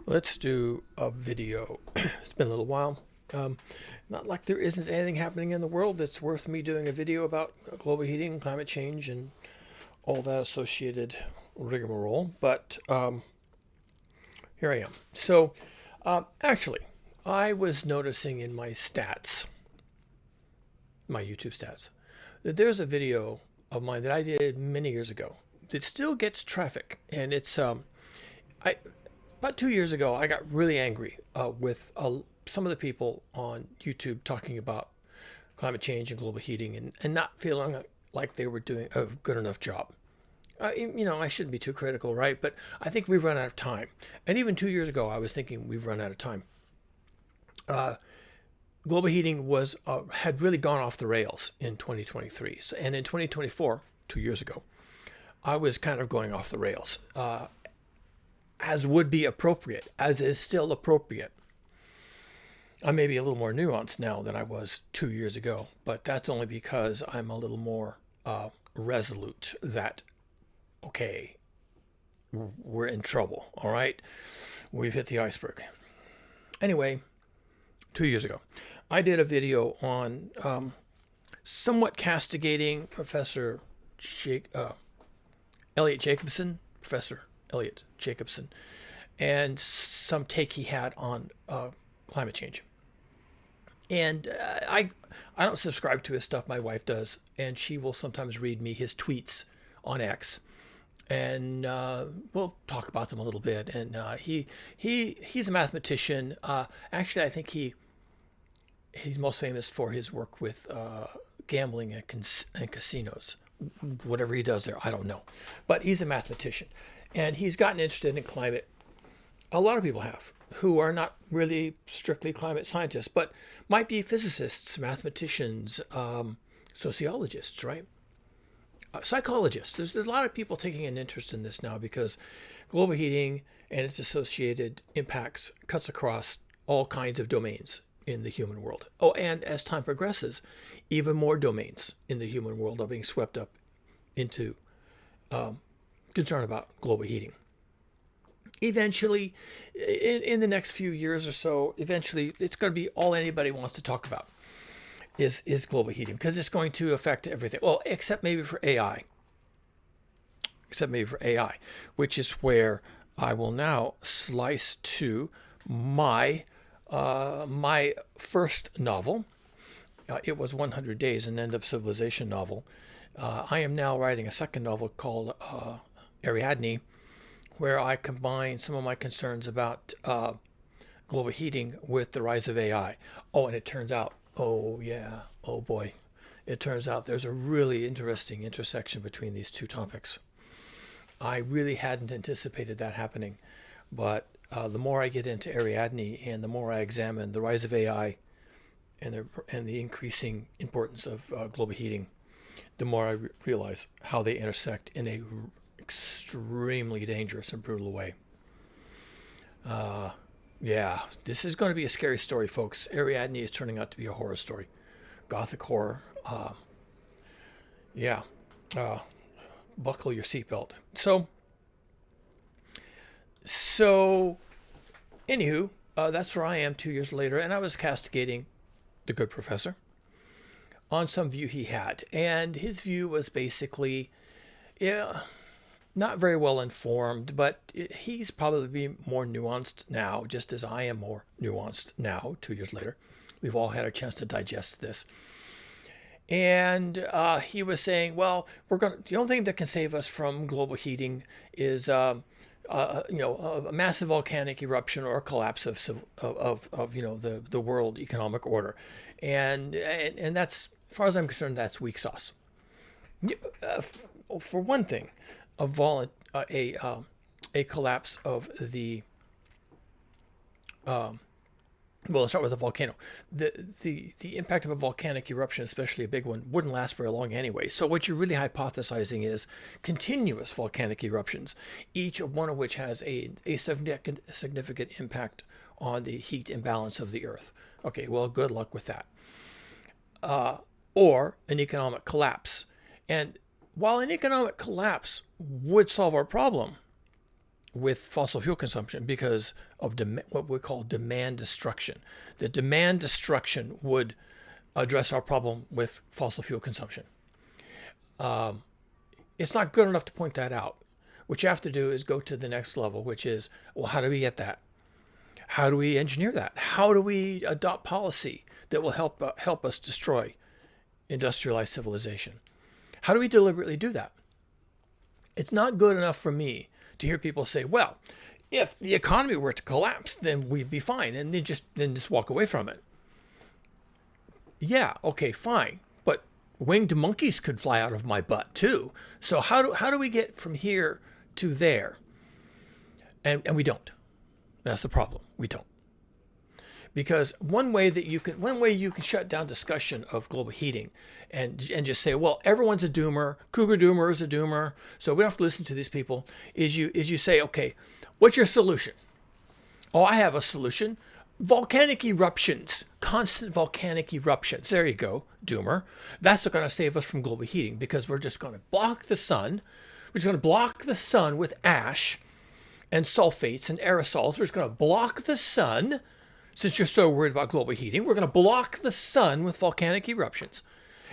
Let's do a video. It's been a little while. Not like there isn't anything happening in the world that's worth me doing a video about global heating, climate change, and all that associated rigmarole. But here I am. So, actually, I was noticing in my stats, my YouTube stats, that there's a video of mine that I did many years ago that still gets traffic, and it's about 2 years ago, I got really angry with some of the people on YouTube talking about climate change and global heating and not feeling like they were doing a good enough job. I shouldn't be too critical, right? But I think we've run out of time. And even 2 years ago, I was thinking we've run out of time. Global heating had really gone off the rails in 2023. And in 2024, 2 years ago, I was kind of going off the rails. As would be appropriate, as is still appropriate. I may be a little more nuanced now than I was 2 years ago, but that's only because I'm a little more resolute that, okay, we're in trouble, all right? We've hit the iceberg. Anyway, 2 years ago, I did a video on somewhat castigating Professor Elliot Jacobson, Professor Elliot Jacobson, and some take he had on climate change. And I don't subscribe to his stuff. My wife does, and she will sometimes read me his tweets on X, and we'll talk about them a little bit. And he's a mathematician. Actually, I think he's most famous for his work with gambling and casinos. Whatever he does there, I don't know, but he's a mathematician. And he's gotten interested in climate. A lot of people have, who are not really strictly climate scientists, but might be physicists, mathematicians, sociologists, right? Psychologists. There's a lot of people taking an interest in this now because global heating and its associated impacts cuts across all kinds of domains in the human world. Oh, and as time progresses, even more domains in the human world are being swept up into concern about global heating. Eventually, in the next few years or so, eventually it's going to be all anybody wants to talk about is global heating, because it's going to affect everything. Well, except maybe for AI. Which is where I will now slice to my first novel. It was 100 Days, an End of Civilization novel. I am now writing a second novel called Ariadne, where I combine some of my concerns about global heating with the rise of AI. Oh, and it turns out, it turns out there's a really interesting intersection between these two topics. I really hadn't anticipated that happening, but the more I get into Ariadne and the more I examine the rise of AI and the increasing importance of global heating, the more I realize how they intersect in a extremely dangerous and brutal way. This is going to be a scary story, folks. Ariadne is turning out to be a horror story, gothic horror. Buckle your seatbelt. So, anywho, that's where I am 2 years later, and I was castigating the good professor on some view he had, and his view was basically, not very well informed, but he's probably more nuanced now, just as I am more nuanced now, 2 years later. We've all had a chance to digest this. And he was saying, well, the only thing that can save us from global heating is a massive volcanic eruption or a collapse of the world economic order. And that's, as far as I'm concerned, that's weak sauce. For one thing, a collapse of the let's start with a volcano. The impact of a volcanic eruption, especially a big one, wouldn't last very long anyway. So what you're really hypothesizing is continuous volcanic eruptions, each one of which has a significant impact on the heat imbalance of the Earth. Okay, well, good luck with that. Or an economic collapse. And while an economic collapse would solve our problem, with fossil fuel consumption because of what we call demand destruction. The demand destruction would address our problem with fossil fuel consumption. It's not good enough to point that out. What you have to do is go to the next level, which is, well, how do we get that? How do we engineer that? How do we adopt policy that will help us destroy industrialized civilization? How do we deliberately do that? It's not good enough for me to hear people say, well, if the economy were to collapse, then we'd be fine, and then just walk away from it. Yeah, okay, fine. But winged monkeys could fly out of my butt too. So how do we get from here to there? And we don't. That's the problem. We don't. Because one way you can shut down discussion of global heating and just say, well, everyone's a doomer. Cougar Doomer is a doomer, so we don't have to listen to these people, is you say, okay, what's your solution? Oh, I have a solution. Volcanic eruptions, constant volcanic eruptions. There you go, doomer. That's not going to save us from global heating because we're just going to block the sun. We're just going to block the sun with ash and sulfates and aerosols. We're just going to block the sun. Since you're so worried about global heating, we're going to block the sun with volcanic eruptions.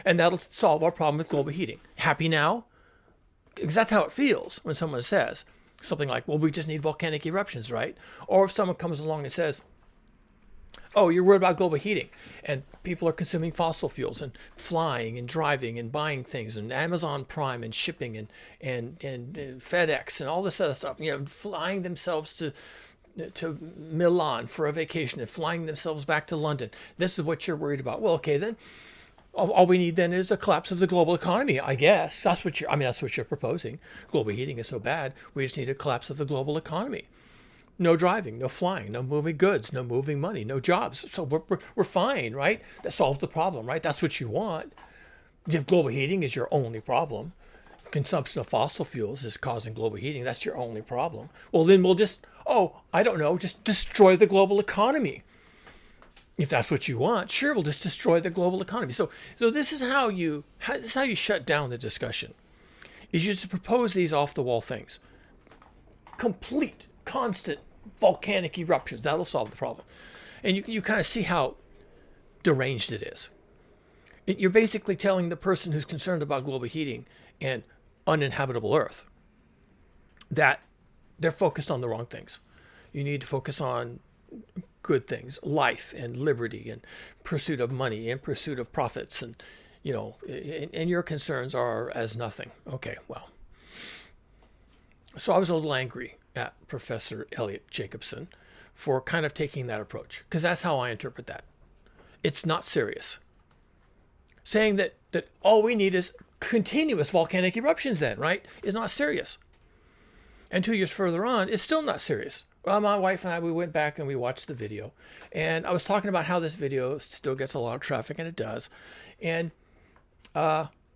And that'll solve our problem with global heating. Happy now? Because that's how it feels when someone says something like, well, we just need volcanic eruptions, right? Or if someone comes along and says, oh, you're worried about global heating, and people are consuming fossil fuels and flying and driving and buying things and Amazon Prime and shipping and FedEx and all this other stuff, flying themselves to Milan for a vacation and flying themselves back to London. This is what you're worried about. Well, okay, then all we need then is a collapse of the global economy, I guess. That's what you're proposing. Global heating is so bad, we just need a collapse of the global economy. No driving, no flying, no moving goods, no moving money, no jobs. So we're fine, right? That solves the problem, right? That's what you want. If global heating is your only problem, consumption of fossil fuels is causing global heating, that's your only problem. Well, then we'll just destroy the global economy. If that's what you want, sure, we'll just destroy the global economy. So this is how you shut down the discussion. Is you just propose these off-the-wall things. Complete, constant volcanic eruptions. That'll solve the problem. And you kind of see how deranged it is. You're basically telling the person who's concerned about global heating and uninhabitable Earth that they're focused on the wrong things. You need to focus on good things, life and liberty and pursuit of money and pursuit of profits, and your concerns are as nothing. Okay, well. So I was a little angry at Professor Elliot Jacobson for kind of taking that approach, because that's how I interpret that. It's not serious. Saying that all we need is continuous volcanic eruptions then, right, is not serious. And 2 years further on, it's still not serious. Well, my wife and I, we went back and we watched the video. And I was talking about how this video still gets a lot of traffic, and it does. And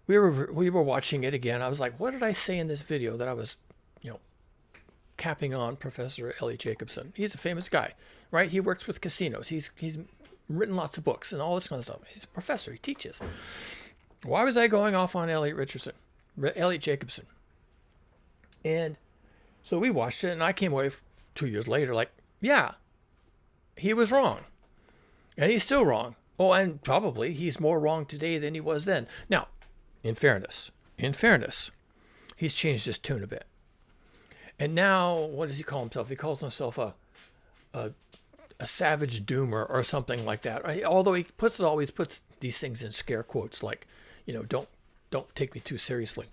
we were watching it again. I was like, what did I say in this video that I was, capping on Professor Elliot Jacobson? He's a famous guy, right? He works with casinos. He's written lots of books and all this kind of stuff. He's a professor. He teaches. Why was I going off on Elliot Jacobson? And so we watched it, and I came away 2 years later like, yeah, he was wrong. And he's still wrong. Oh, and probably he's more wrong today than he was then. Now, in fairness, he's changed his tune a bit. And now, what does he call himself? He calls himself a savage doomer or something like that. Right? Although he always puts these things in scare quotes, like, don't take me too seriously.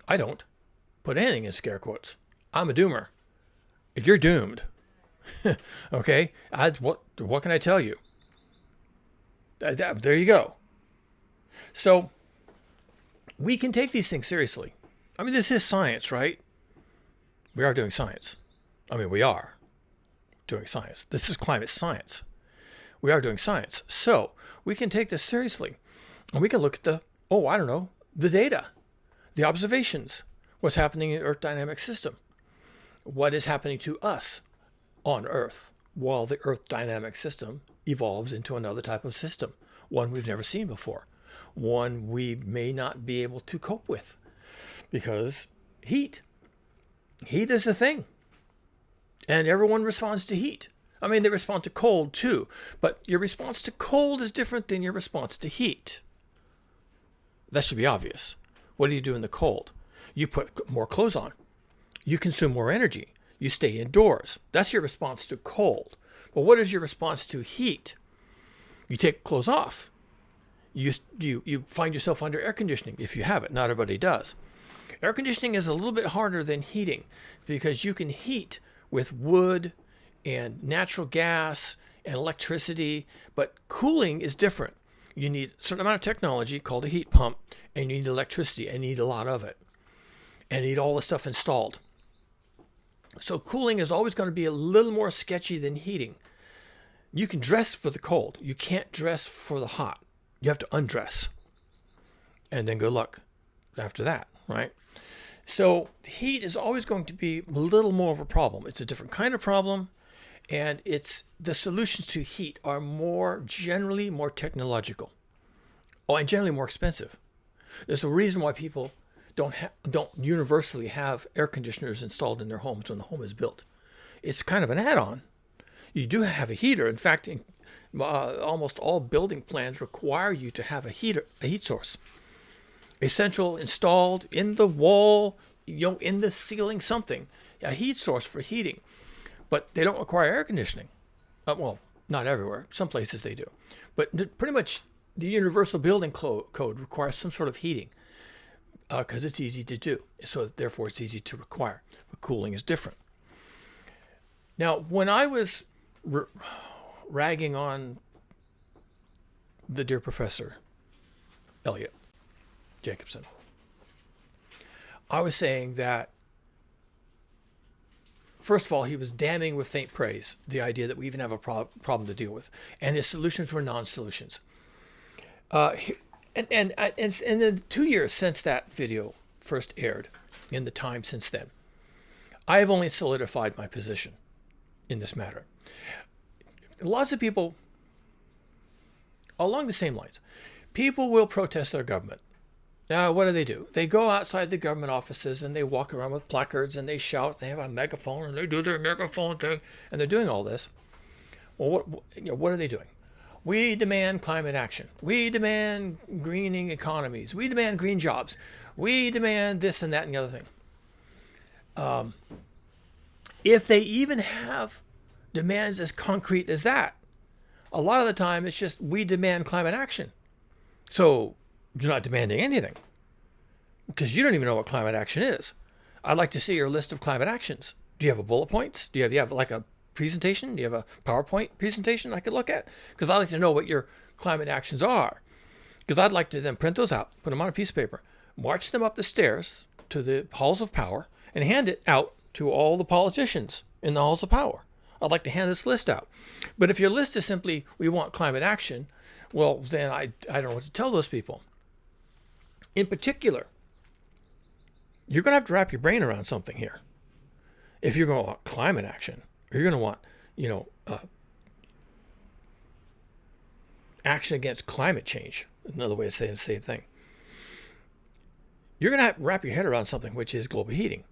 I don't put anything in scare quotes. I'm a doomer. You're doomed. Okay? What can I tell you? There you go. So we can take these things seriously. I mean, this is science, right? We are doing science. We are doing science. This is climate science. We are doing science. So we can take this seriously. And we can look at the data, the observations, what's happening in the Earth dynamic system, what is happening to us on Earth while the Earth dynamic system evolves into another type of system, one we've never seen before, one we may not be able to cope with, because heat is the thing. And everyone responds to heat. I mean, they respond to cold too, but your response to cold is different than your response to heat. That should be obvious. What do you do in the cold? You put more clothes on. You consume more energy. You stay indoors. That's your response to cold. But what is your response to heat? You take clothes off. You find yourself under air conditioning if you have it. Not everybody does. Air conditioning is a little bit harder than heating because you can heat with wood and natural gas and electricity, but cooling is different. You need a certain amount of technology called a heat pump, and you need electricity, and you need a lot of it, and you need all the stuff installed. So cooling is always going to be a little more sketchy than heating. You can dress for the cold. You can't dress for the hot. You have to undress. And then good luck after that, right? So heat is always going to be a little more of a problem. It's a different kind of problem, and the solutions to heat are generally more technological. Oh, and generally more expensive. There's a reason why people don't universally have air conditioners installed in their homes when the home is built. It's kind of an add-on. You do have a heater. In fact, almost all building plans require you to have a heat source. A central installed in the wall, in the ceiling, something, a heat source for heating. But they don't require air conditioning. Well, not everywhere. Some places they do. But pretty much the universal building code requires some sort of heating because it's easy to do. So therefore it's easy to require. But cooling is different. Now, when I was ragging on the dear Professor Elliot Jacobson, I was saying that, first of all, he was damning with faint praise the idea that we even have a problem to deal with, and his solutions were non-solutions. And in the 2 years since that video first aired, in the time since then, I have only solidified my position in this matter. Lots of people, along the same lines, people will protest their government. Now, what do? They go outside the government offices and they walk around with placards and they shout. They have a megaphone and they do their megaphone thing, and they're doing all this. Well, what are they doing? We demand climate action. We demand greening economies. We demand green jobs. We demand this and that and the other thing. If they even have demands as concrete as that, a lot of the time it's just we demand climate action. So you're not demanding anything because you don't even know what climate action is. I'd like to see your list of climate actions. Do you have a bullet points? Do you have like a presentation? Do you have a PowerPoint presentation I could look at? Because I'd like to know what your climate actions are. Because I'd like to then print those out, put them on a piece of paper, march them up the stairs to the halls of power, and hand it out to all the politicians in the halls of power. I'd like to hand this list out. But if your list is simply, we want climate action, well, then I don't know what to tell those people. In particular, you're going to have to wrap your brain around something here. If you're going to want climate action, or you're going to want, action against climate change, another way of saying the same thing, you're going to have to wrap your head around something which is global heating.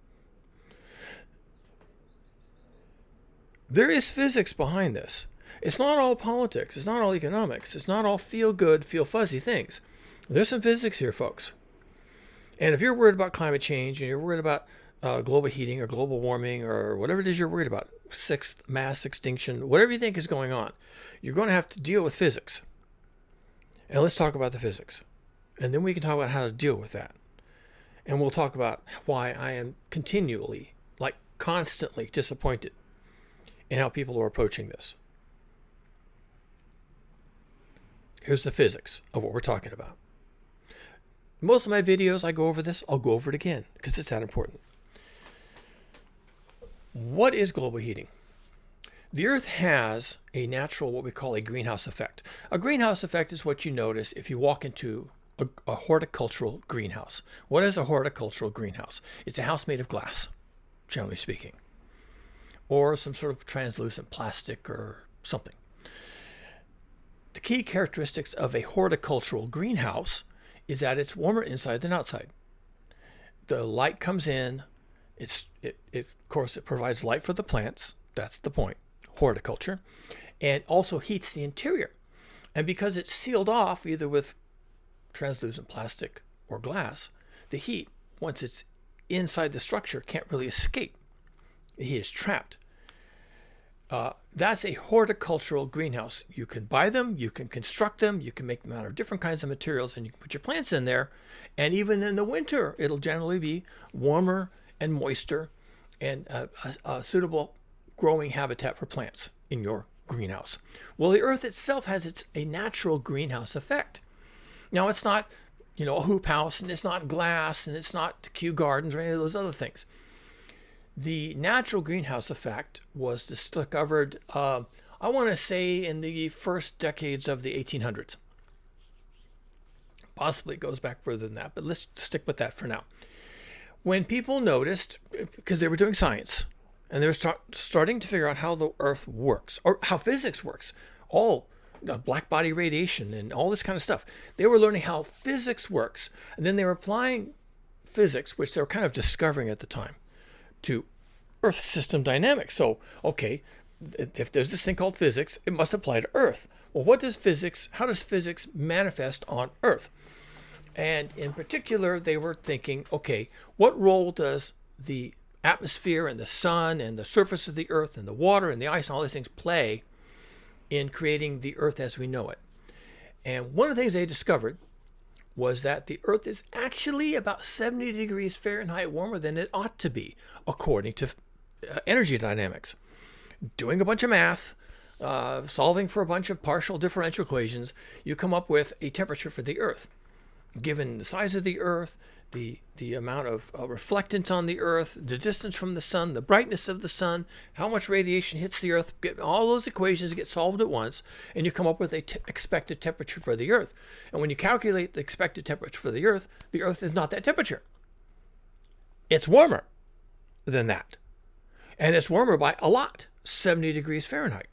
There is physics behind this. It's not all politics. It's not all economics. It's not all feel good, feel fuzzy things. There's some physics here, folks. And if you're worried about climate change and you're worried about global heating or global warming or whatever it is you're worried about, sixth mass extinction, whatever you think is going on, you're going to have to deal with physics. And let's talk about the physics. And then we can talk about how to deal with that. And we'll talk about why I am continually, constantly disappointed in how people are approaching this. Here's the physics of what we're talking about. Most of my videos, I go over this. I'll go over it again because it's that important. What is global heating? The Earth has a natural, what we call a greenhouse effect. A greenhouse effect is what you notice if you walk into a horticultural greenhouse. What is a horticultural greenhouse? It's a house made of glass, generally speaking, or some sort of translucent plastic or something. The key characteristics of a horticultural greenhouse is that it's warmer inside than outside. The light comes in. Of course, it provides light for the plants. That's the point. Horticulture. And also heats the interior. And because it's sealed off either with translucent plastic or glass, the heat, once it's inside the structure, can't really escape. The heat is trapped. That's a horticultural greenhouse. You can buy them, you can construct them, you can make them out of different kinds of materials, and you can put your plants in there. And even in the winter, it'll generally be warmer and moister and a suitable growing habitat for plants in your greenhouse. Well, the earth itself has a natural greenhouse effect. Now, it's not, a hoop house, and it's not glass, and it's not Kew Gardens or any of those other things. The natural greenhouse effect was discovered, I want to say, in the first decades of the 1800s. Possibly it goes back further than that, but let's stick with that for now. When people noticed, because they were doing science, and they were starting to figure out how the earth works, or how physics works, all the black body radiation and all this kind of stuff. They were learning how physics works, and then they were applying physics, which they were kind of discovering at the time, to Earth system dynamics. So, okay, if there's this thing called physics, it must apply to Earth. Well, how does physics manifest on Earth? And in particular, they were thinking, okay, what role does the atmosphere and the sun and the surface of the Earth and the water and the ice and all these things play in creating the Earth as we know it? And one of the things they discovered was that the Earth is actually about 70 degrees Fahrenheit warmer than it ought to be, according to energy dynamics. Doing a bunch of math, solving for a bunch of partial differential equations, you come up with a temperature for the Earth. Given the size of the Earth, the amount of reflectance on the Earth, the distance from the sun, the brightness of the sun, how much radiation hits the Earth, all those equations get solved at once, and you come up with an expected temperature for the Earth. And when you calculate the expected temperature for the Earth is not that temperature. It's warmer than that. And it's warmer by a lot, 70 degrees Fahrenheit.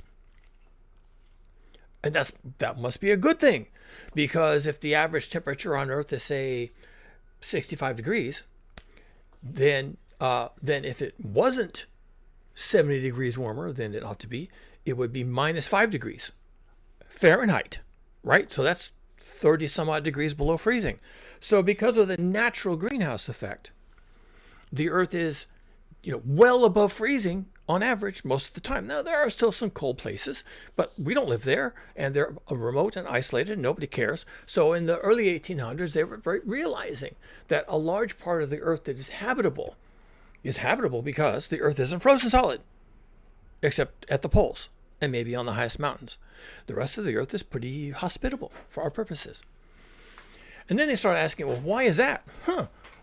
And that must be a good thing, because if the average temperature on Earth is, say, 65 degrees, then if it wasn't 70 degrees warmer than it ought to be, it would be minus 5 degrees Fahrenheit, right? So that's 30 some odd degrees below freezing. So because of the natural greenhouse effect, the Earth is well above freezing on average most of the time. Now, there are still some cold places, but we don't live there, and they're remote and isolated, and nobody cares. So in the early 1800s, they were realizing that a large part of the Earth that is habitable because the Earth isn't frozen solid, except at the poles and maybe on the highest mountains. The rest of the Earth is pretty hospitable for our purposes. And then they started asking, well, why is that?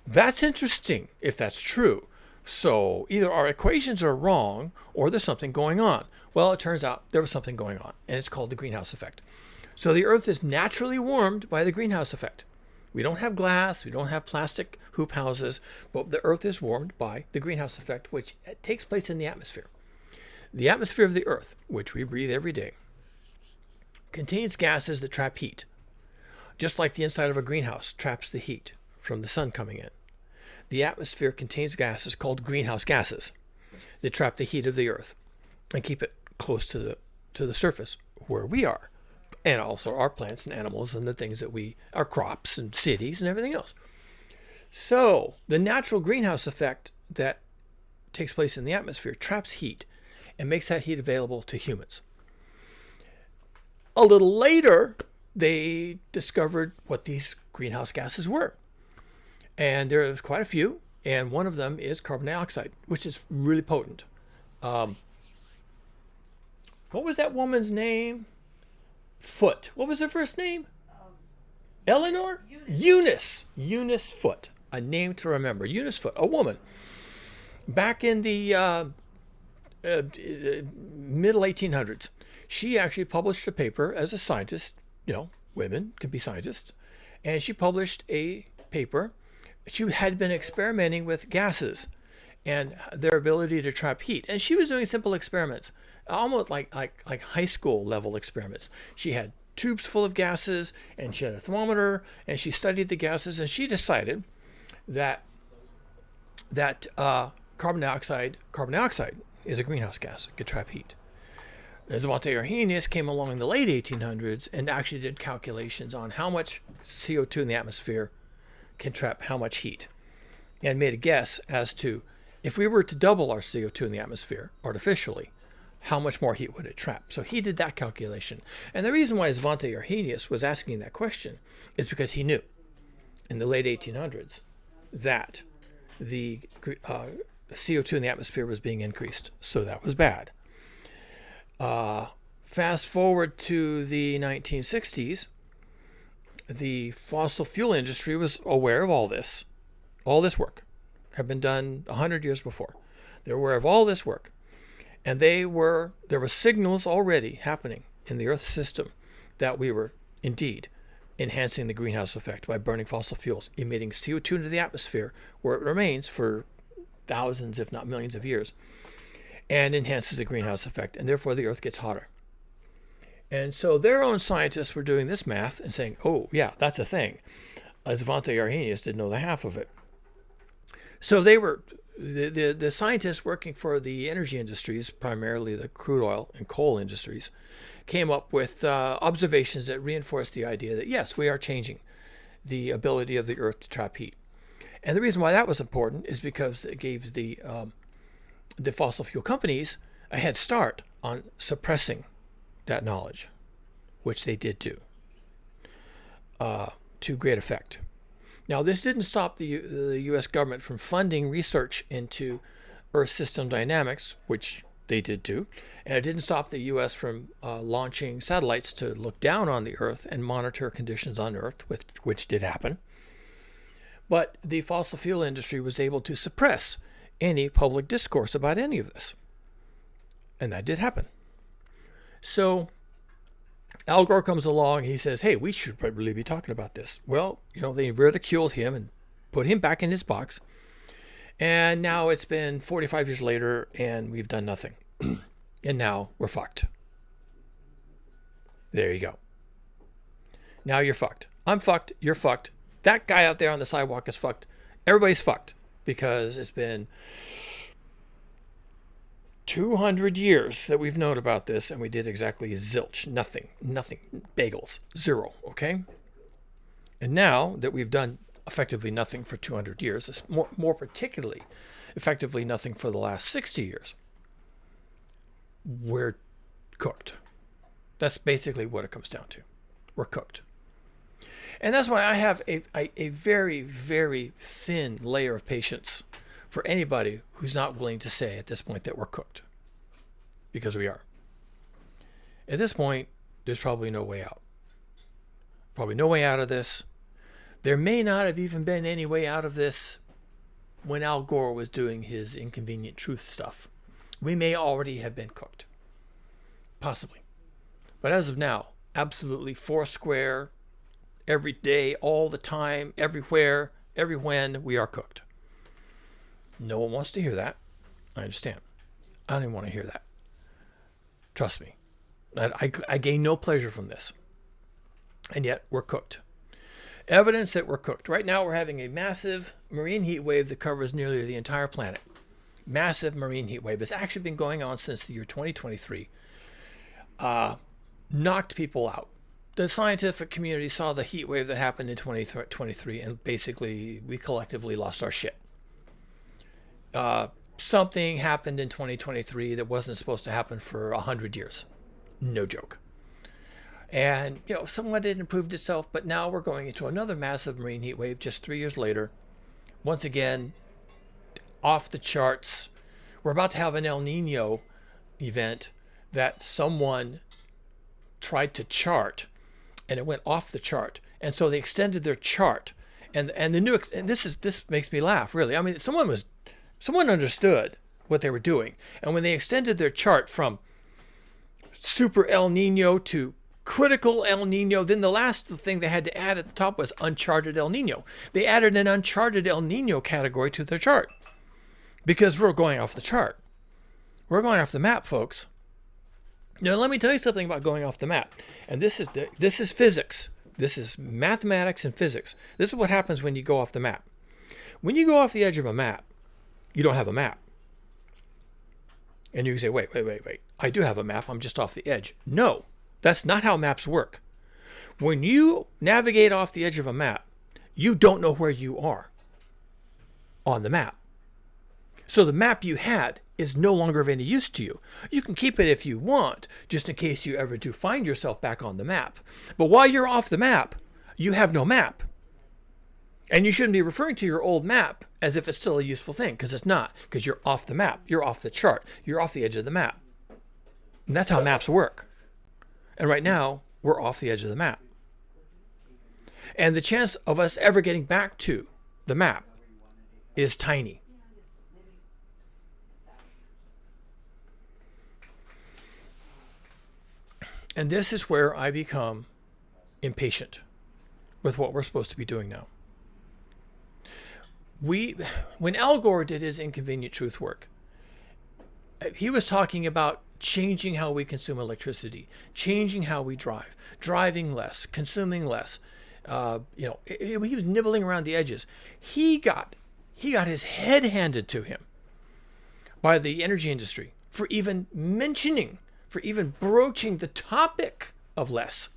That's interesting if that's true. So either our equations are wrong or there's something going on. Well, it turns out there was something going on, and it's called the greenhouse effect. So the Earth is naturally warmed by the greenhouse effect. We don't have glass, we don't have plastic hoop houses, but the Earth is warmed by the greenhouse effect, which takes place in the atmosphere. The atmosphere of the Earth, which we breathe every day, contains gases that trap heat, just like the inside of a greenhouse traps the heat from the sun coming in. The atmosphere contains gases called greenhouse gases that trap the heat of the Earth and keep it close to the surface where we are, and also our plants and animals and the things that our crops and cities and everything else. So the natural greenhouse effect that takes place in the atmosphere traps heat and makes that heat available to humans. A little later, they discovered what these greenhouse gases were. And there's quite a few, and one of them is carbon dioxide, which is really potent. What was that woman's name? Foote. What was her first name? Eleanor? Eunice. Eunice Foote. A name to remember. Eunice Foote, a woman. Back in the middle 1800s, she actually published a paper as a scientist. Women can be scientists. And she published a paper. She had been experimenting with gases and their ability to trap heat. And she was doing simple experiments, almost like high school level experiments. She had tubes full of gases, and she had a thermometer, and she studied the gases, and she decided that carbon dioxide, is a greenhouse gas. It could trap heat. Svante Arrhenius came along in the late 1800s and actually did calculations on how much CO2 in the atmosphere can trap how much heat, and made a guess as to if we were to double our CO2 in the atmosphere artificially, how much more heat would it trap? So he did that calculation. And the reason why Svante Arrhenius was asking that question is because he knew in the late 1800s that the CO2 in the atmosphere was being increased. So that was bad. Fast forward to the 1960s, the fossil fuel industry was aware of all this. All this work had been done 100 years before. They're aware of all this work. And there were signals already happening in the Earth system that we were indeed enhancing the greenhouse effect by burning fossil fuels, emitting CO2 into the atmosphere where it remains for thousands, if not millions of years, and enhances the greenhouse effect, and therefore the Earth gets hotter. And so their own scientists were doing this math and saying, oh, yeah, that's a thing. Svante Arrhenius didn't know the half of it. So they were, the scientists working for the energy industries, primarily the crude oil and coal industries, came up with observations that reinforced the idea that, yes, we are changing the ability of the Earth to trap heat. And the reason why that was important is because it gave the fossil fuel companies a head start on suppressing that knowledge, which they did do to great effect. Now, this didn't stop the U.S. government from funding research into Earth system dynamics, which they did do, and it didn't stop the U.S. from launching satellites to look down on the Earth and monitor conditions on Earth, which did happen. But the fossil fuel industry was able to suppress any public discourse about any of this. And that did happen. So Al Gore comes along, he says, hey, we should probably be talking about this. Well, they ridiculed him and put him back in his box. And now it's been 45 years later and we've done nothing. And now we're fucked. There you go. Now you're fucked. I'm fucked. You're fucked. That guy out there on the sidewalk is fucked. Everybody's fucked because it's been 200 years that we've known about this, and we did exactly zilch, nothing, bagels, zero, okay? And now that we've done effectively nothing for 200 years, more particularly effectively nothing for the last 60 years, we're cooked. That's basically what it comes down to. We're cooked. And that's why I have a very, very thin layer of patience for anybody who's not willing to say at this point that we're cooked. Because we are. At this point, there's probably no way out. Probably no way out of this. There may not have even been any way out of this when Al Gore was doing his inconvenient truth stuff. We may already have been cooked. Possibly. But as of now, absolutely foursquare, every day, all the time, everywhere, every when, we are cooked. No one wants to hear that. I understand. I don't even want to hear that. Trust me. I gain no pleasure from this. And yet, we're cooked. Evidence that we're cooked. Right now, we're having a massive marine heat wave that covers nearly the entire planet. Massive marine heat wave. It's actually been going on since the year 2023. Knocked people out. The scientific community saw the heat wave that happened in 2023, and basically, we collectively lost our shit. Something happened in 2023 that wasn't supposed to happen for 100 years. No joke. And, somewhat it improved itself, but now we're going into another massive marine heat wave just 3 years later. Once again, off the charts. We're about to have an El Nino event that someone tried to chart, and it went off the chart. And so they extended their chart. And the new, and this makes me laugh, really. I mean, someone understood what they were doing. And when they extended their chart from super El Nino to critical El Nino, then the last thing they had to add at the top was uncharted El Nino. They added an uncharted El Nino category to their chart because we're going off the chart. We're going off the map, folks. Now, let me tell you something about going off the map. And this is physics. This is mathematics and physics. This is what happens when you go off the map. When you go off the edge of a map, you don't have a map. And you can say, wait. I do have a map. I'm just off the edge. No, that's not how maps work. When you navigate off the edge of a map, you don't know where you are on the map. So the map you had is no longer of any use to you. You can keep it if you want, just in case you ever do find yourself back on the map. But while you're off the map, you have no map. And you shouldn't be referring to your old map as if it's still a useful thing, because it's not, because you're off the map. You're off the chart. You're off the edge of the map. And that's how maps work. And right now, we're off the edge of the map. And the chance of us ever getting back to the map is tiny. And this is where I become impatient with what we're supposed to be doing now. When Al Gore did his Inconvenient Truth work, he was talking about changing how we consume electricity, changing how we drive, driving less, consuming less. He was nibbling around the edges. He got his head handed to him by the energy industry for even broaching the topic of less.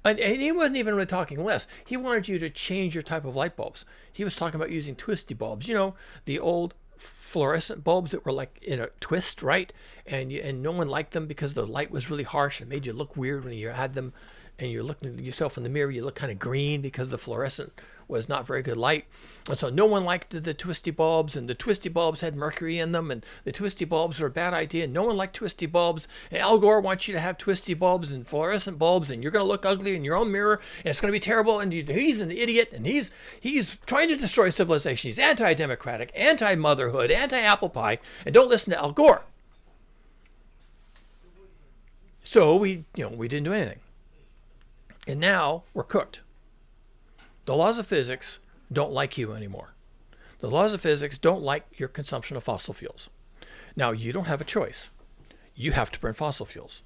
And he wasn't even really talking less. He wanted you to change your type of light bulbs. He was talking about using twisty bulbs. You know, the old fluorescent bulbs that were like in a twist, right? And no one liked them because the light was really harsh and made you look weird when you had them. And you're looking at yourself in the mirror, you look kind of green because the fluorescent was not very good light. And so no one liked the twisty bulbs, and the twisty bulbs had mercury in them, and the twisty bulbs were a bad idea. And no one liked twisty bulbs. And Al Gore wants you to have twisty bulbs and fluorescent bulbs, and you're going to look ugly in your own mirror, and it's going to be terrible. And he's an idiot, and he's trying to destroy civilization. He's anti-democratic, anti-motherhood, anti-apple pie, and don't listen to Al Gore. So we didn't do anything. And now we're cooked. The laws of physics don't like you anymore. The laws of physics don't like your consumption of fossil fuels. Now, you don't have a choice. You have to burn fossil fuels.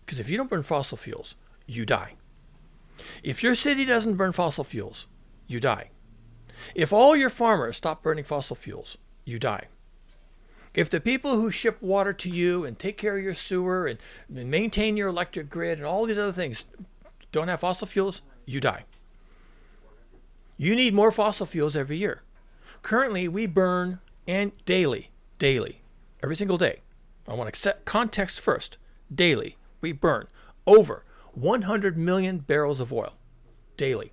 Because if you don't burn fossil fuels, you die. If your city doesn't burn fossil fuels, you die. If all your farmers stop burning fossil fuels, you die. If the people who ship water to you and take care of your sewer and maintain your electric grid and all these other things don't have fossil fuels, you die. You need more fossil fuels every year. Currently, we burn daily, every single day. I want to set context first. Daily, we burn over 100 million barrels of oil daily.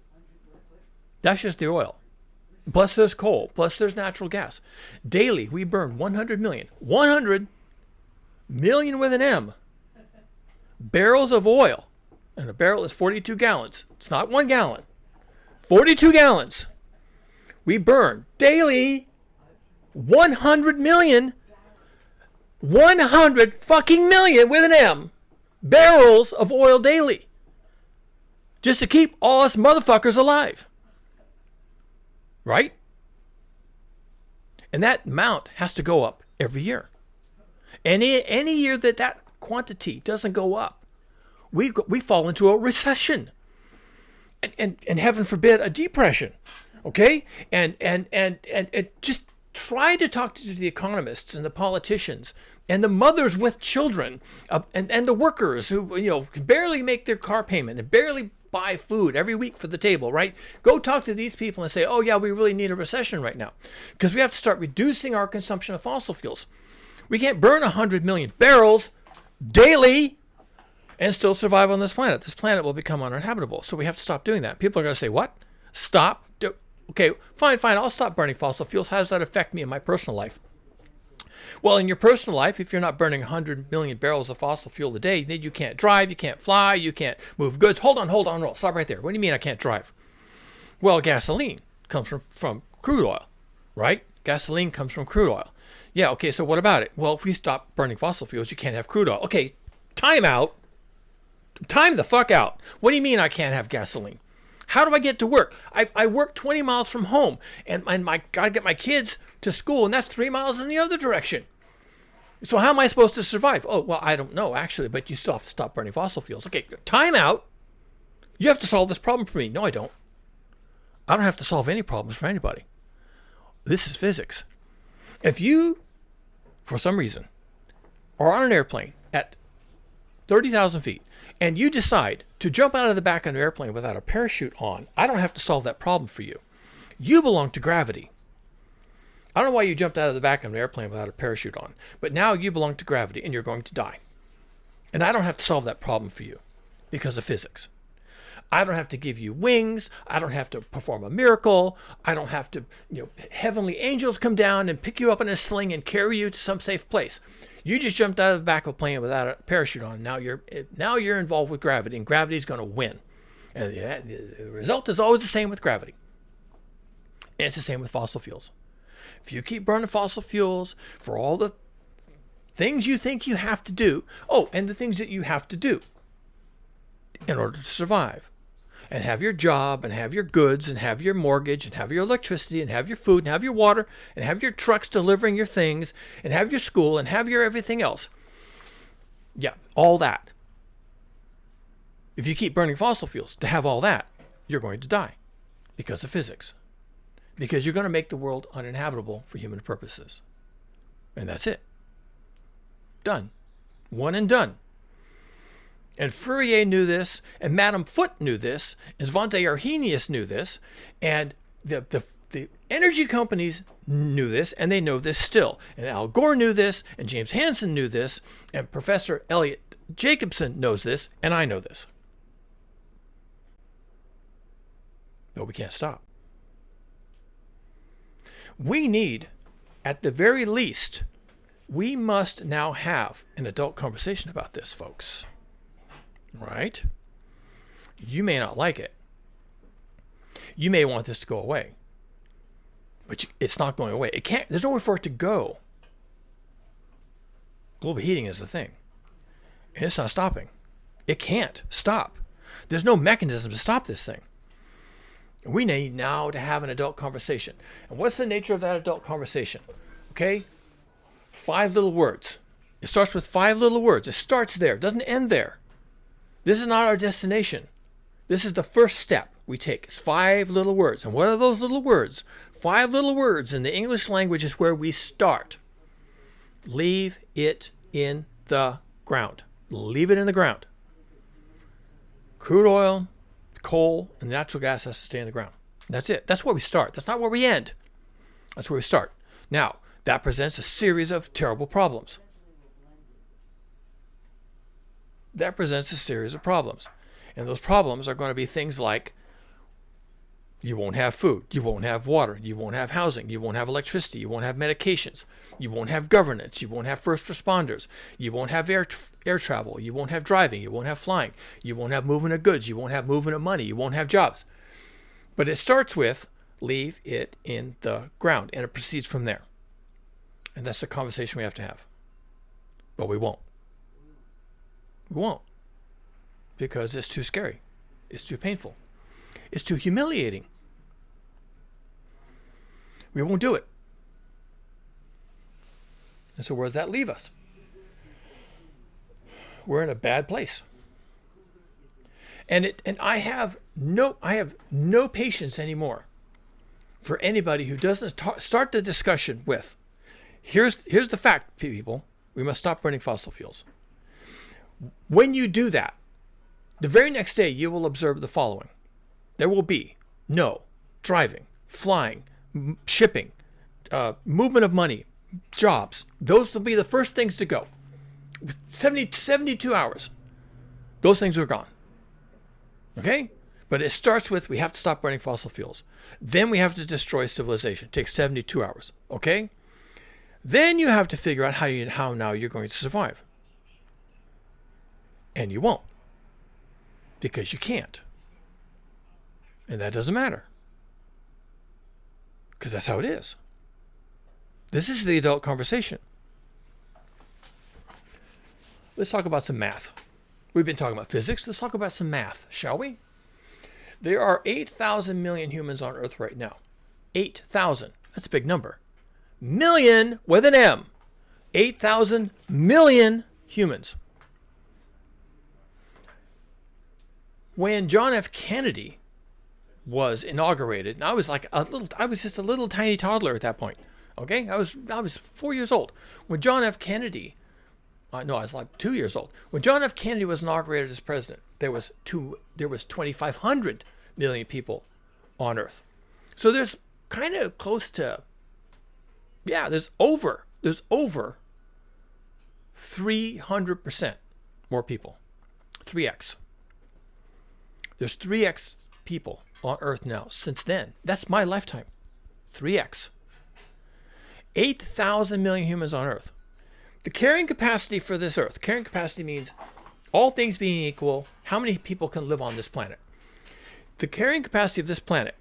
That's just the oil. Plus there's coal, plus there's natural gas. Daily, we burn 100 million with an M, barrels of oil. And a barrel is 42 gallons. It's not 1 gallon. 42 gallons. We burn daily 100 million, 100 fucking million with an M, barrels of oil daily. Just to keep all us motherfuckers alive. Right? And that amount has to go up every year. And any year that quantity doesn't go up, we fall into a recession, and heaven forbid a depression, okay? And just try to talk to the economists and the politicians and the mothers with children and the workers who can barely make their car payment and barely buy food every week for the table, right? Go talk to these people and say, oh yeah, we really need a recession right now because we have to start reducing our consumption of fossil fuels. We can't burn 100 million barrels daily and still survive on this planet. This planet will become uninhabitable. So we have to stop doing that. People are going to say, what? Stop? Okay, fine. I'll stop burning fossil fuels. How does that affect me in my personal life? Well, in your personal life, if you're not burning 100 million barrels of fossil fuel a day, then you can't drive, you can't fly, you can't move goods. Hold on. Stop right there. What do you mean I can't drive? Well, gasoline comes from crude oil, right? Gasoline comes from crude oil. Yeah, okay, so what about it? Well, if we stop burning fossil fuels, you can't have crude oil. Okay, time out. Time the fuck out. What do you mean I can't have gasoline? How do I get to work? I work 20 miles from home, and I gotta get my kids to school, and that's 3 miles in the other direction. So how am I supposed to survive? Oh, well, I don't know, actually, but you still have to stop burning fossil fuels. Okay, time out. You have to solve this problem for me. No, I don't. I don't have to solve any problems for anybody. This is physics. If you, for some reason, are on an airplane at 30,000 feet, and you decide to jump out of the back of an airplane without a parachute on, I don't have to solve that problem for you. You belong to gravity. I don't know why you jumped out of the back of an airplane without a parachute on, but now you belong to gravity and you're going to die. And I don't have to solve that problem for you because of physics. I don't have to give you wings. I don't have to perform a miracle. I don't have to, heavenly angels come down and pick you up in a sling and carry you to some safe place. You just jumped out of the back of a plane without a parachute on. Now you're involved with gravity, and gravity's going to win. And the result is always the same with gravity. And it's the same with fossil fuels. If you keep burning fossil fuels for all the things you think you have to do, and the things that you have to do in order to survive, and have your job, and have your goods, and have your mortgage, and have your electricity, and have your food, and have your water, and have your trucks delivering your things, and have your school, and have your everything else. Yeah, all that. If you keep burning fossil fuels to have all that, you're going to die because of physics. Because you're going to make the world uninhabitable for human purposes. And that's it. Done. One and done. And Fourier knew this, and Madame Foote knew this, and Svante Arrhenius knew this, and the energy companies knew this, and they know this still. And Al Gore knew this, and James Hansen knew this, and Professor Elliot Jacobson knows this, and I know this. But we can't stop. We need, at the very least, we must now have an adult conversation about this, folks. Right? You may not like it. You may want this to go away. But it's not going away. It can't. There's nowhere for it to go. Global heating is the thing. And it's not stopping. It can't stop. There's no mechanism to stop this thing. We need now to have an adult conversation. And what's the nature of that adult conversation? Okay? 5 little words. It starts with 5 little words. It starts there. It doesn't end there. This is not our destination. This is the first step we take. It's 5 little words. And what are those little words? 5 little words in the English language is where we start. Leave it in the ground. Leave it in the ground. Crude oil, coal, and natural gas has to stay in the ground. That's it. That's where we start. That's not where we end. That's where we start. Now, that presents a series of terrible problems. That presents a series of problems. And those problems are going to be things like you won't have food, you won't have water, you won't have housing, you won't have electricity, you won't have medications, you won't have governance, you won't have first responders, you won't have air travel, you won't have driving, you won't have flying, you won't have movement of goods, you won't have movement of money, you won't have jobs. But it starts with leave it in the ground, and it proceeds from there. And that's the conversation we have to have. But we won't. We won't. Because it's too scary. It's too painful. It's too humiliating. We won't do it. And so where does that leave us? We're in a bad place. And I have no patience anymore for anybody who doesn't start the discussion with, here's the fact, people, we must stop burning fossil fuels. When you do that, the very next day you will observe the following. There will be no driving, flying, shipping, movement of money, jobs. Those will be the first things to go. 72 hours. Those things are gone. Okay? But it starts with we have to stop burning fossil fuels. Then we have to destroy civilization. It takes 72 hours. Okay? Then you have to figure out how now you're going to survive. And you won't. Because you can't. And that doesn't matter. Because that's how it is. This is the adult conversation. Let's talk about some math. We've been talking about physics. Let's talk about some math, shall we? There are 8,000 million humans on Earth right now. 8,000. That's a big number. Million with an M. 8,000 million humans. When John F. Kennedy was inaugurated, and I was just a little tiny toddler at that point. Okay? I was 4 years old. When John F. Kennedy No, I was like 2 years old. When John F. Kennedy was inaugurated as president, there was 2,500 million people on Earth. So there's kind of close to, there's over 300% more people. 3x. There's 3x people on Earth now since then. That's my lifetime. 3x. 8,000 million humans on Earth. The carrying capacity for this Earth, carrying capacity means all things being equal, how many people can live on this planet? The carrying capacity of this planet,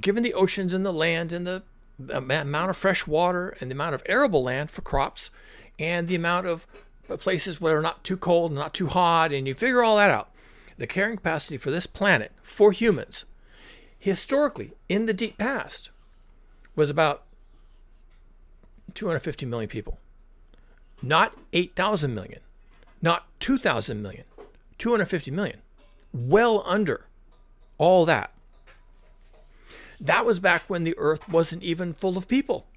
given the oceans and the land and the amount of fresh water and the amount of arable land for crops and the amount of places where are not too cold and not too hot, and you figure all that out, the carrying capacity for this planet for humans historically in the deep past was about 250 million people. Not 8,000 million, not 2,000 million, 250 million. Well under all that. That was back when the Earth wasn't even full of people.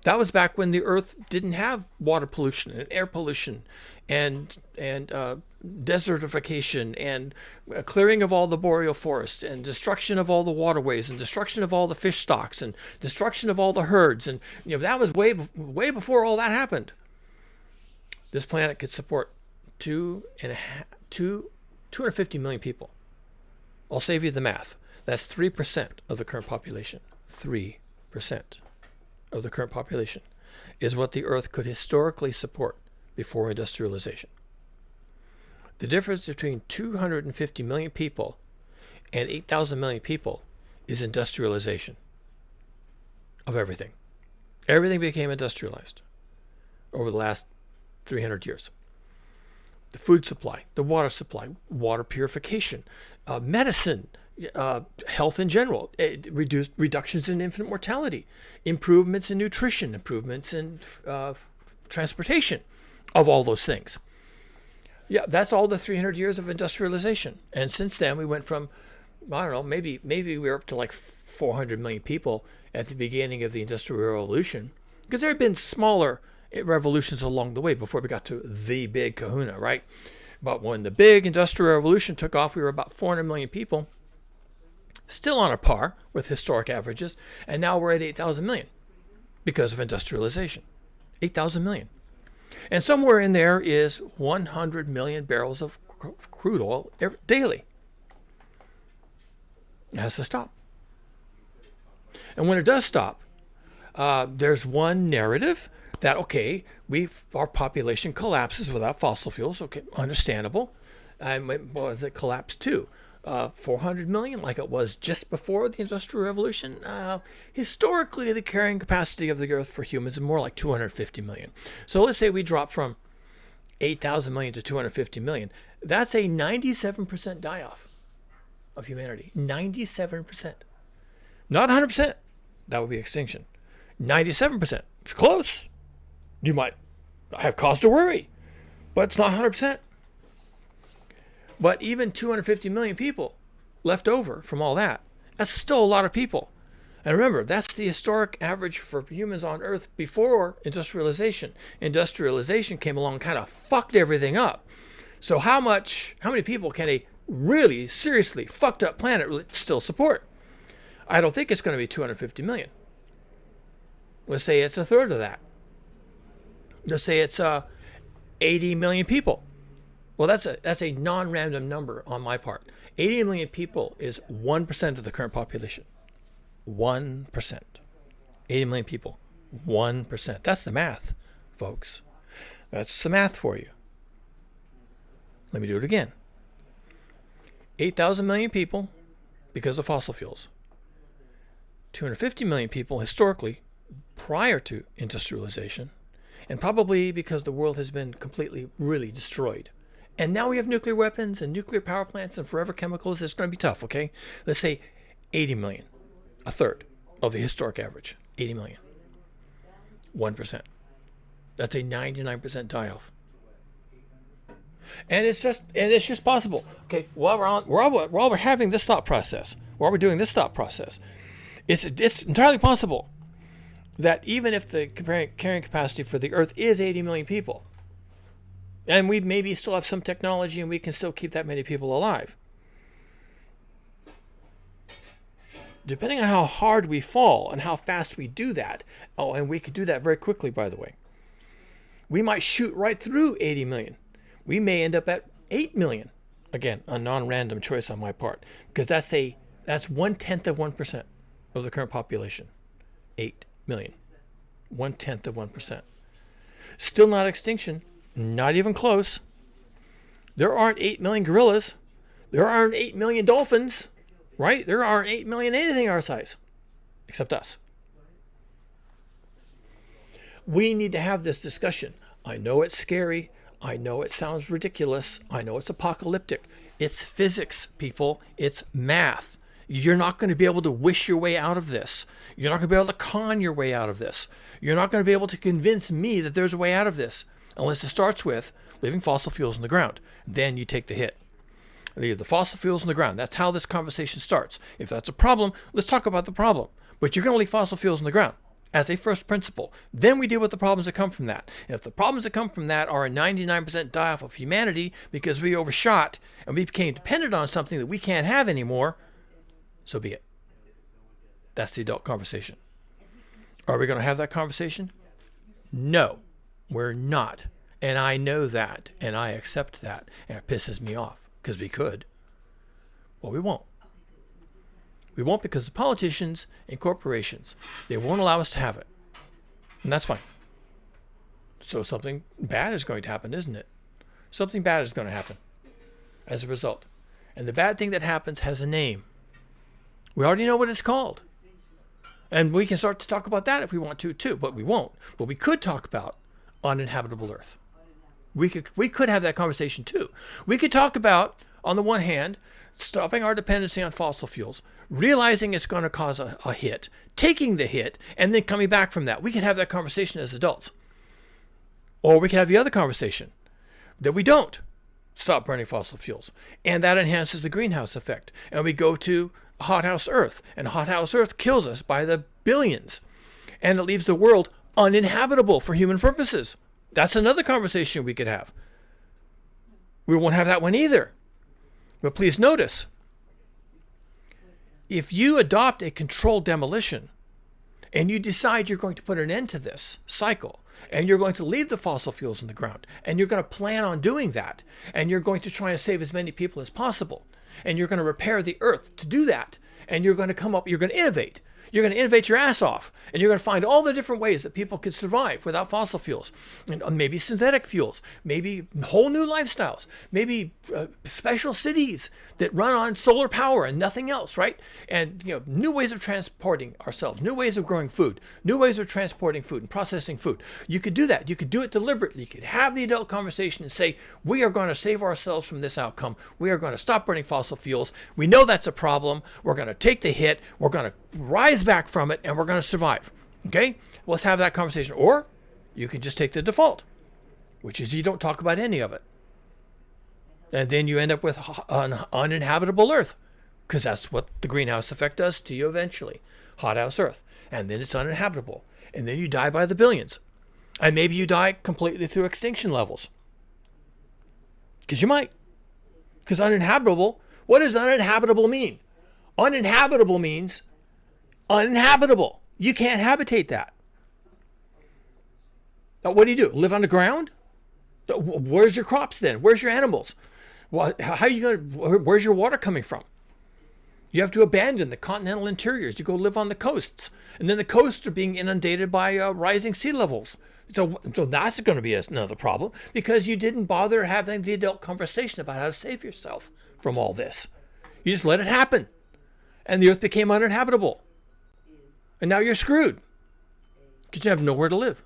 That was back when the Earth didn't have water pollution and air pollution and desertification and clearing of all the boreal forests and destruction of all the waterways and destruction of all the fish stocks and destruction of all the herds. And that was way before all that happened. This planet could support 250 million people. I'll save you the math. That's 3% of the current population. 3% of the current population is what the Earth could historically support before industrialization. The difference between 250 million people and 8,000 million people is industrialization of everything. Everything became industrialized over the last 300 years. The food supply, the water supply, water purification, medicine, health in general, reductions in infant mortality, improvements in nutrition, improvements in transportation, of all those things. Yeah, that's all the 300 years of industrialization. And since then, we went from, I don't know, maybe we were up to like 400 million people at the beginning of the Industrial Revolution, because there had been smaller revolutions along the way before we got to the big kahuna, right? But when the big Industrial Revolution took off, we were about 400 million people, still on a par with historic averages, and now we're at 8,000 million because of industrialization. 8,000 million. And somewhere in there is 100 million barrels of crude oil daily. It has to stop. And when it does stop, there's one narrative that, okay, our population collapses without fossil fuels. Okay, understandable. And what was it collapsed to? 400 million, like it was just before the Industrial Revolution. Historically, the carrying capacity of the Earth for humans is more like 250 million. So let's say we drop from 8,000 million to 250 million. That's a 97% die-off of humanity. 97%. Not 100%. That would be extinction. 97%. It's close. You might have cause to worry, but it's not 100%. But even 250 million people left over from all that, that's still a lot of people. And remember, that's the historic average for humans on Earth before industrialization. Industrialization came along and kind of fucked everything up. So how many people can a really seriously fucked up planet still support? I don't think it's going to be 250 million. Let's say it's a third of that. Let's say it's 80 million people. Well, that's a non-random number on my part. 80 million people is 1% of the current population. 1%. 80 million people. 1%. That's the math, folks. That's the math for you. Let me do it again. 8,000 million people because of fossil fuels. 250 million people historically prior to industrialization, and probably because the world has been completely, really destroyed. And now we have nuclear weapons and nuclear power plants and forever chemicals. It's going to be tough, okay? Let's say 80 million, a third of the historic average, 80 million. 1%. That's a 99% die-off. And it's just possible. Okay, while we're having this thought process, while we're doing this thought process, it's entirely possible that even if the carrying capacity for the Earth is 80 million people, And we maybe still have some technology and we can still keep that many people alive. Depending on how hard we fall and how fast we do that, oh, and we could do that very quickly, by the way, we might shoot right through 80 million. We may end up at 8 million. Again, a non-random choice on my part, because that's 1/10 of 1% of the current population. 8 million. 1/10 of 1%. Still not extinction. Not even close. There aren't 8 million gorillas. There aren't 8 million dolphins, right? There aren't 8 million anything our size, except us. We need to have this discussion. I know it's scary. I know it sounds ridiculous. I know it's apocalyptic. It's physics, people. It's math. You're not going to be able to wish your way out of this. You're not going to be able to con your way out of this. You're not going to be able to convince me that there's a way out of this, unless it starts with leaving fossil fuels in the ground. Then you take the hit. Leave the fossil fuels in the ground. That's how this conversation starts. If that's a problem, let's talk about the problem. But you're going to leave fossil fuels in the ground as a first principle. Then we deal with the problems that come from that. And if the problems that come from that are a 99% die-off of humanity because we overshot and we became dependent on something that we can't have anymore, so be it. That's the adult conversation. Are we going to have that conversation? No, we're not. And I know that, and I accept that, and it pisses me off, because we could. Well, we won't. We won't because the politicians and corporations, they won't allow us to have it. And that's fine. So something bad is going to happen, isn't it? Something bad is going to happen as a result. And the bad thing that happens has a name. We already know what it's called. And we can start to talk about that if we want to too, but we won't. But we could talk about uninhabitable Earth. We could have that conversation too. We could talk about, on the one hand, stopping our dependency on fossil fuels, realizing it's going to cause a hit, taking the hit, and then coming back from that. We could have that conversation as adults. Or we could have the other conversation, that we don't stop burning fossil fuels. And that enhances the greenhouse effect. And we go to hothouse Earth. And hothouse Earth kills us by the billions. And it leaves the world uninhabitable for human purposes. That's another conversation we could have. We won't have that one either. But please notice, if you adopt a controlled demolition and you decide you're going to put an end to this cycle and you're going to leave the fossil fuels in the ground and you're going to plan on doing that and you're going to try and save as many people as possible and you're going to repair the earth to do that and you're going to innovate. You're going to innovate your ass off, and you're going to find all the different ways that people could survive without fossil fuels, and maybe synthetic fuels, maybe whole new lifestyles, maybe special cities that run on solar power and nothing else, right? And new ways of transporting ourselves, new ways of growing food, new ways of transporting food and processing food. You could do that. You could do it deliberately. You could have the adult conversation and say, we are going to save ourselves from this outcome. We are going to stop burning fossil fuels. We know that's a problem. We're going to take the hit. We're going to rise back from it, and we're going to survive. Okay? Let's have that conversation. Or you can just take the default, which is you don't talk about any of it. And then you end up with an uninhabitable Earth, because that's what the greenhouse effect does to you eventually. Hothouse Earth. And then it's uninhabitable. And then you die by the billions. And maybe you die completely through extinction levels. Because you might. Because uninhabitable, what does uninhabitable mean? Uninhabitable means uninhabitable. You can't habitate that. Now, what do? Live on the ground? Where's your crops then? Where's your animals? Well, how are you going to, where's your water coming from? You have to abandon the continental interiors. You go live on the coasts. And then the coasts are being inundated by rising sea levels. So that's going to be another problem, because you didn't bother having the adult conversation about how to save yourself from all this. You just let it happen. And the earth became uninhabitable. And now you're screwed, because you have nowhere to live.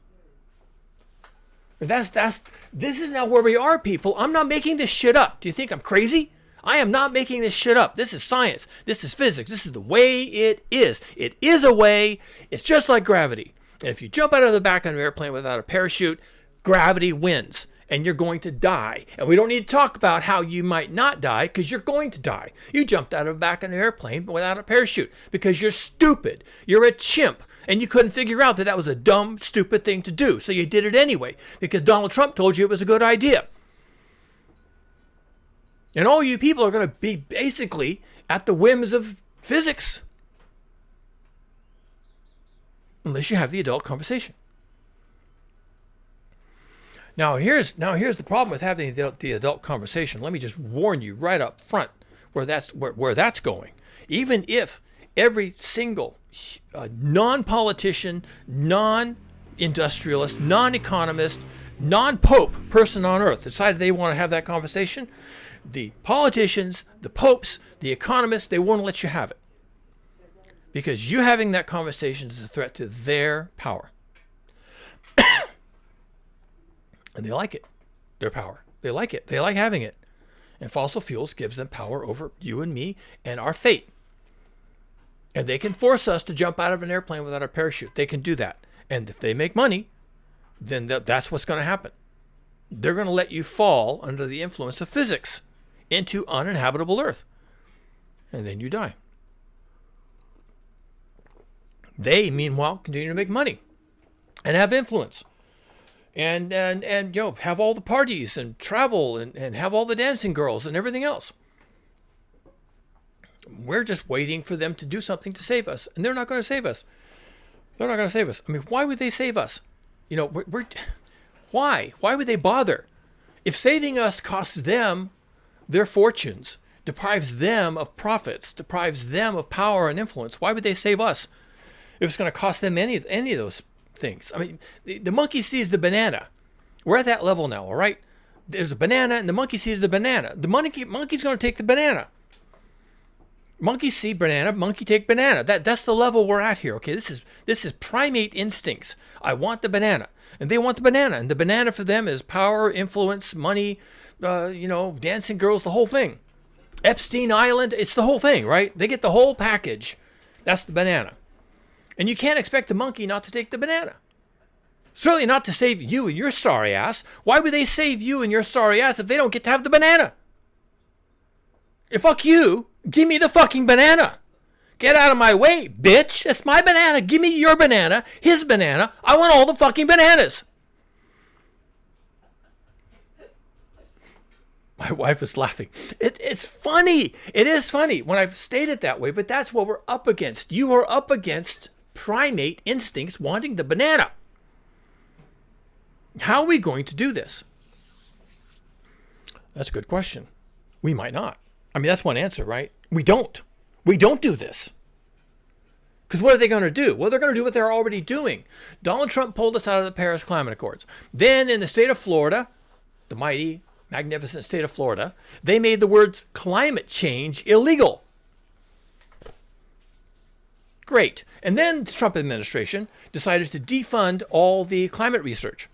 This is now where we are, people. I'm not making this shit up. Do you think I'm crazy? I am not making this shit up. This is science. This is physics. This is the way it is. It is a way. It's just like gravity. And if you jump out of the back of an airplane without a parachute, gravity wins. And you're going to die. And we don't need to talk about how you might not die, because you're going to die. You jumped out of the back of an airplane without a parachute because you're stupid. You're a chimp. And you couldn't figure out that that was a dumb, stupid thing to do. So you did it anyway, because Donald Trump told you it was a good idea. And all you people are going to be basically at the whims of physics. Unless you have the adult conversation. Now here's the problem with having the adult conversation. Let me just warn you right up front where that's going. Even if every single non-politician, non-industrialist, non-economist, non-pope person on earth decided they want to have that conversation, the politicians, the popes, the economists, they won't let you have it. Because you having that conversation is a threat to their power. And they like it. Their power. They like it. They like having it. And fossil fuels gives them power over you and me and our fate. And they can force us to jump out of an airplane without a parachute. They can do that. And if they make money, then that's what's going to happen. They're going to let you fall under the influence of physics into uninhabitable Earth. And then you die. They, meanwhile, continue to make money and have influence. And have all the parties and travel and have all the dancing girls and everything else. We're just waiting for them to do something to save us. And they're not going to save us. They're not going to save us. I mean, why would they save us? Why? Why would they bother? If saving us costs them their fortunes, deprives them of profits, deprives them of power and influence, why would they save us if it's going to cost them any of those things? I mean, the monkey sees the banana. We're at that level now, all right? There's a banana, and the monkey sees the banana. The monkey's going to take the banana. Monkey see banana, monkey take banana. That's the level we're at here. Okay, this is primate instincts. I want the banana, and they want the banana, and the banana for them is power, influence, money, dancing girls, the whole thing. Epstein Island, it's the whole thing, right? They get the whole package. That's the banana. And you can't expect the monkey not to take the banana. Certainly not to save you and your sorry ass. Why would they save you and your sorry ass if they don't get to have the banana? Fuck you. Give me the fucking banana. Get out of my way, bitch. That's my banana. Give me your banana, his banana. I want all the fucking bananas. My wife is laughing. It's funny. It is funny when I state it that way, but that's what we're up against. You are up against primate instincts wanting the banana. How are we going to do this? That's a good question. We might not. I mean, that's one answer, right? We don't. We don't do this. Because what are they going to do? Well, they're going to do what they're already doing. Donald Trump pulled us out of the Paris Climate Accords. Then in the state of Florida, the mighty, magnificent state of Florida, they made the words climate change illegal. Great. And then the Trump administration decided to defund all the climate research.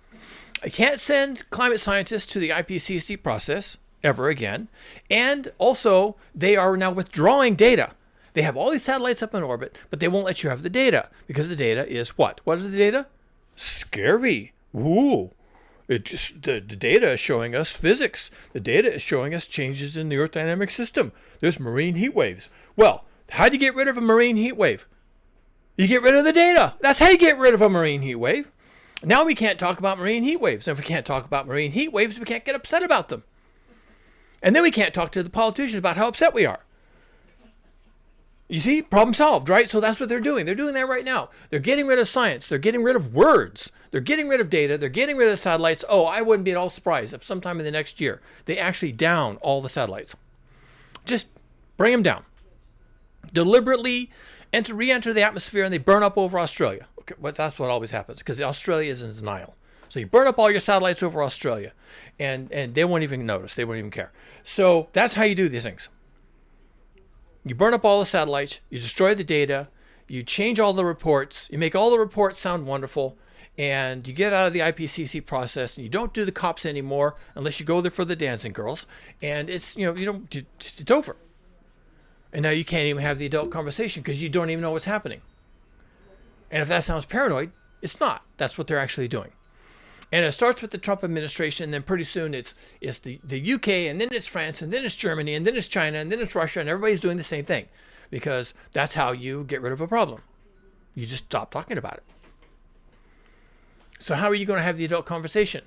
I can't send climate scientists to the IPCC process ever again. And also, they are now withdrawing data. They have all these satellites up in orbit, but they won't let you have the data because the data is what? What is the data? Scary. Ooh. The data is showing us physics. The data is showing us changes in the Earth dynamic system. There's marine heat waves. Well, how do you get rid of a marine heat wave? You get rid of the data. That's how you get rid of a marine heat wave. Now we can't talk about marine heat waves. And if we can't talk about marine heat waves, we can't get upset about them. And then we can't talk to the politicians about how upset we are. You see, problem solved, right? So that's what they're doing. They're doing that right now. They're getting rid of science. They're getting rid of words. They're getting rid of data. They're getting rid of satellites. Oh, I wouldn't be at all surprised if sometime in the next year they actually down all the satellites. Just bring them down. Deliberately re-enter the atmosphere and they burn up over Australia. Okay, well, that's what always happens because Australia is in denial. So you burn up all your satellites over Australia and they won't even notice. They won't even care. So that's how you do these things. You burn up all the satellites, you destroy the data, you change all the reports, you make all the reports sound wonderful, and you get out of the IPCC process, and you don't do the COPs anymore unless you go there for the dancing girls, and it's it's over. And now you can't even have the adult conversation because you don't even know what's happening. And if that sounds paranoid, it's not. That's what they're actually doing. And it starts with the Trump administration, and then pretty soon it's the UK, and then it's France, and then it's Germany, and then it's China, and then it's Russia, and everybody's doing the same thing. Because that's how you get rid of a problem. You just stop talking about it. So how are you going to have the adult conversation?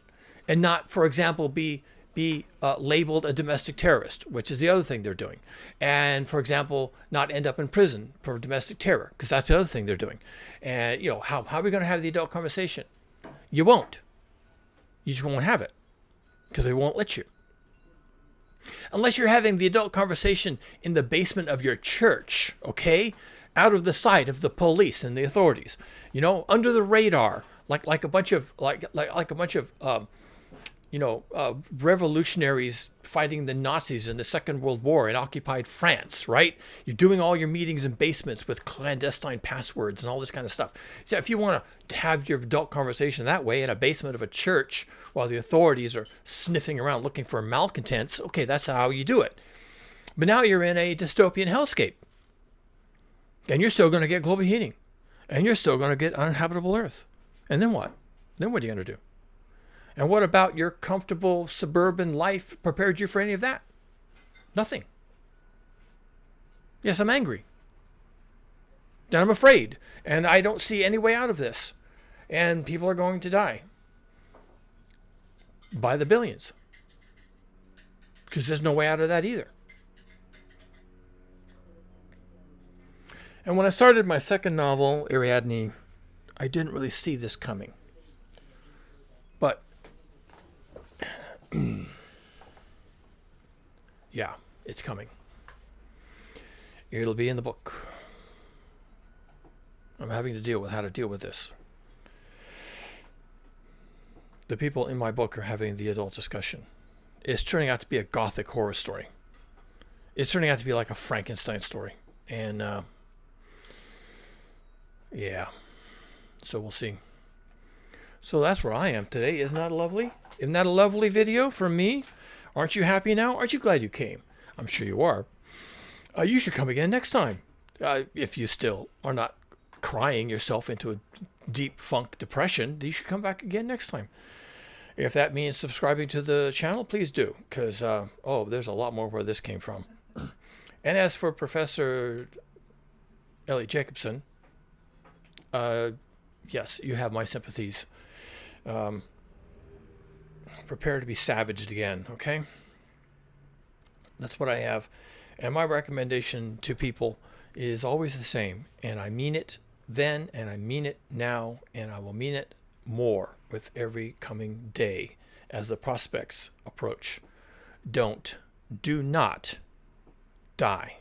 And not, for example, be be labeled a domestic terrorist, which is the other thing they're doing. And, for example, not end up in prison for domestic terror, because that's the other thing they're doing. And, how are we going to have the adult conversation? You won't. You just won't have it, because they won't let you. Unless you're having the adult conversation in the basement of your church, okay? Out of the sight of the police and the authorities. Under the radar, like a bunch of revolutionaries fighting the Nazis in the Second World War in occupied France, right? You're doing all your meetings in basements with clandestine passwords and all this kind of stuff. So if you want to have your adult conversation that way in a basement of a church while the authorities are sniffing around looking for malcontents, okay, that's how you do it. But now you're in a dystopian hellscape. And you're still going to get global heating. And you're still going to get uninhabitable Earth. And then what? Then what are you going to do? And what about your comfortable suburban life prepared you for any of that? Nothing. Yes, I'm angry. And I'm afraid. And I don't see any way out of this. And people are going to die. By the billions. Because there's no way out of that either. And when I started my second novel, Ariadne, I didn't really see this coming. But yeah, it's coming. It'll be in the book. I'm having to deal with how to deal with this. The people in my book are having the adult discussion. It's turning out to be a gothic horror story. It's turning out to be like a Frankenstein story. And yeah, so we'll see. So that's where I am today. Isn't that lovely? Isn't that a lovely video from me? Aren't you happy now? Aren't you glad you came? I'm sure you are. You should come again next time. If you still are not crying yourself into a deep funk depression, you should come back again next time. If that means subscribing to the channel, please do. Because, there's a lot more where this came from. And as for Professor Elliot Jacobson, yes, you have my sympathies. Prepare to be savaged again, okay? That's what I have. And my recommendation to people is always the same. And I mean it then, and I mean it now, and I will mean it more with every coming day as the prospects approach. Do not die.